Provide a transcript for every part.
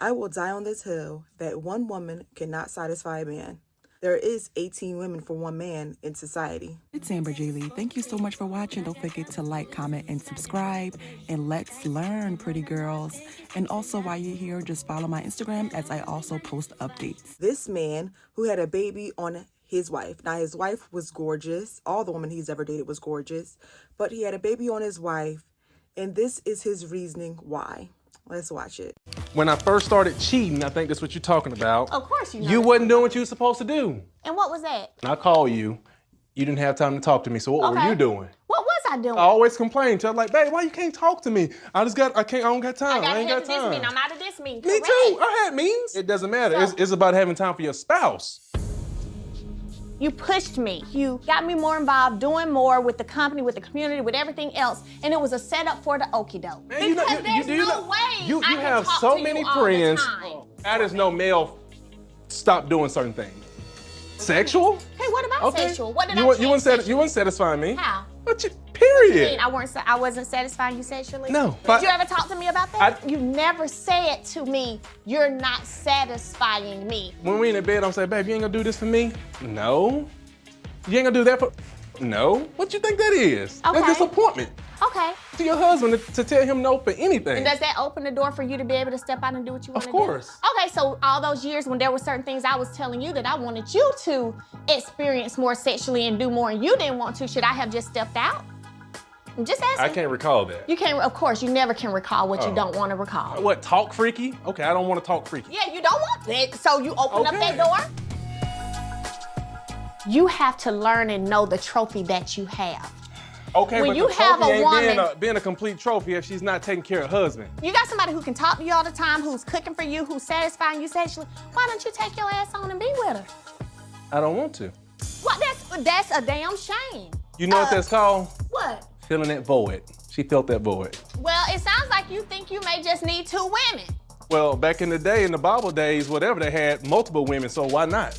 I will die on this hill that one woman cannot satisfy a man. There is 18 women for one man in society. It's Amber J. Lee. Thank you so much for watching. Don't forget to like, comment, and subscribe. And let's learn, pretty girls. And also, while you're here, just follow my Instagram as I also post updates. This man who had a baby on his wife. Now, his wife was gorgeous. All the women he's ever dated was gorgeous. But he had a baby on his wife. And this is his reasoning why. Let's watch it. When I first started cheating, I think that's what you're talking about. Of course you know. You wasn't doing what you were supposed to do. And what was that? And I called you. You didn't have time to talk to me, so what were you doing? What was I doing? I always complained. I was like, babe, why you can't talk to me? I don't got time. I ain't got time. This meeting. I'm out of this meeting. Me too. I had meetings. It doesn't matter. So, it's about having time for your spouse. You pushed me. You got me more involved, doing more with the company, with the community, with everything else. And it was a setup for the okie doke. Because there's no way you I can have talk so to many you all friends. the time. That is no male stop doing certain things. Sexual? Hey, what about sexual? What did you wouldn't satisfy me. How? But period. I wasn't satisfying you sexually? No. Did you ever talk to me about that? You never said to me, you're not satisfying me. When we in the bed, I'm saying, babe, you ain't gonna do this for me? No. You ain't gonna do that for... No. What you think that is? Okay. That's disappointment. Okay. To your husband to tell him no for anything. And does that open the door for you to be able to step out and do what you want to do? Of course. Okay, so all those years when there were certain things I was telling you that I wanted you to experience more sexually and do more and you didn't want to, should I have just stepped out? I'm just asking. I can't recall that. You can't, of course, you never can recall what you don't want to recall. What, talk freaky? Okay, I don't want to talk freaky. Yeah, you don't want that, so you open up that door. You have to learn and know the trophy that you have. Okay, when but you the have trophy a ain't woman, being a complete trophy if she's not taking care of husband. You got somebody who can talk to you all the time, who's cooking for you, who's satisfying you sexually. Why don't you take your ass on and be with her? I don't want to. What? That's a damn shame. You know what that's called? What? Filling that void. She felt that void. Well, it sounds like you think you may just need 2 women. Well, back in the day, in the Bible days, whatever, they had multiple women, so why not?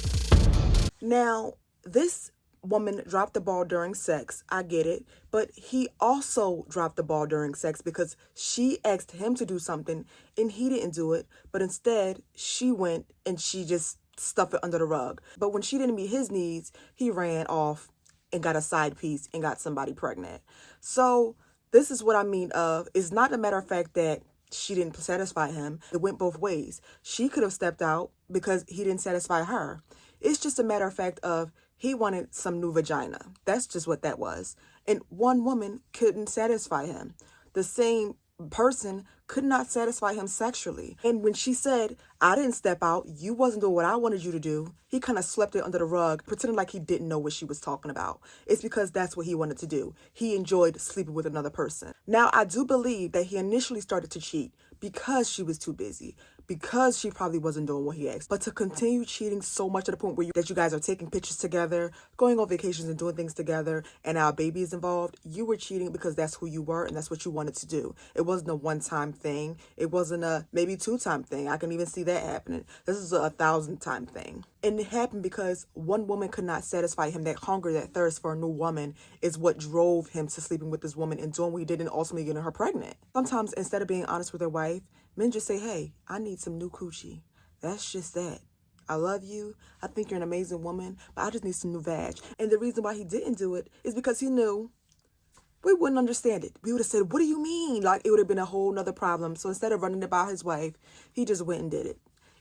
Now, this woman dropped the ball during sex. I get it. But he also dropped the ball during sex because she asked him to do something and he didn't do it. But instead, she went and she just stuffed it under the rug. But when she didn't meet his needs, he ran off and got a side piece and got somebody pregnant. So this is what I mean of, it's not a matter of fact that she didn't satisfy him. It went both ways. She could have stepped out because he didn't satisfy her. It's just a matter of fact of he wanted some new vagina. That's just what that was. And one woman couldn't satisfy him. The same person could not satisfy him sexually. And when she said, I didn't step out, you wasn't doing what I wanted you to do, he kind of swept it under the rug, pretending like he didn't know what she was talking about. It's because that's what he wanted to do. He enjoyed sleeping with another person. Now, I do believe that he initially started to cheat because she was too busy, because she probably wasn't doing what he asked. But to continue cheating so much to the point where that you guys are taking pictures together, going on vacations and doing things together, and our baby is involved, you were cheating because that's who you were and that's what you wanted to do. It wasn't a one-time thing. It wasn't a maybe 2-time thing. I can even see that happening. This is a 1,000-time thing. And it happened because one woman could not satisfy him. That hunger, that thirst for a new woman is what drove him to sleeping with this woman and doing what he did and ultimately getting her pregnant. Sometimes instead of being honest with their wife, men just say, hey, I need some new coochie. That's just that. I love you. I think you're an amazing woman, but I just need some new vag. And the reason why he didn't do it is because he knew we wouldn't understand it. We would have said, what do you mean? Like, it would have been a whole nother problem. So instead of running it by his wife, he just went and did it.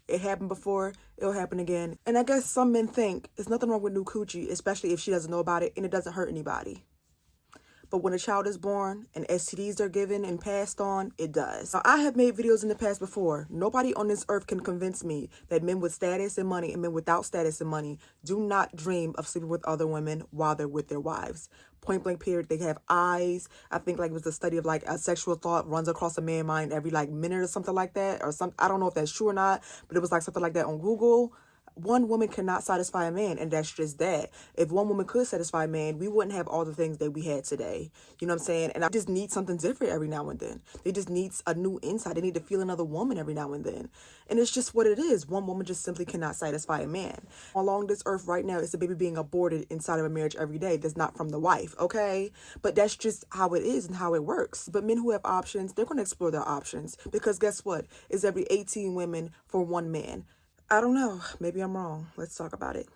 It happened before, it'll happen again. And I guess some men think there's nothing wrong with new coochie, especially if she doesn't know about it and it doesn't hurt anybody. But when a child is born and STDs are given and passed on, it does. Now, I have made videos in the past before. Nobody on this earth can convince me that men with status and money and men without status and money do not dream of sleeping with other women while they're with their wives. Point blank period. They have eyes. I think like it was a study of like a sexual thought runs across a man's mind every like minute or something like that. Or some, I don't know if that's true or not, but it was like something like that on Google. One woman cannot satisfy a man, and that's just that. If one woman could satisfy a man, we wouldn't have all the things that we had today. You know what I'm saying? And I just need something different every now and then. They just need a new insight. They need to feel another woman every now and then. And it's just what it is. One woman just simply cannot satisfy a man. Along this earth right now, it's a baby being aborted inside of a marriage every day that's not from the wife, okay? But that's just how it is and how it works. But men who have options, they're going to explore their options, because guess what? It's every 18 women for one man. I don't know. Maybe I'm wrong. Let's talk about it.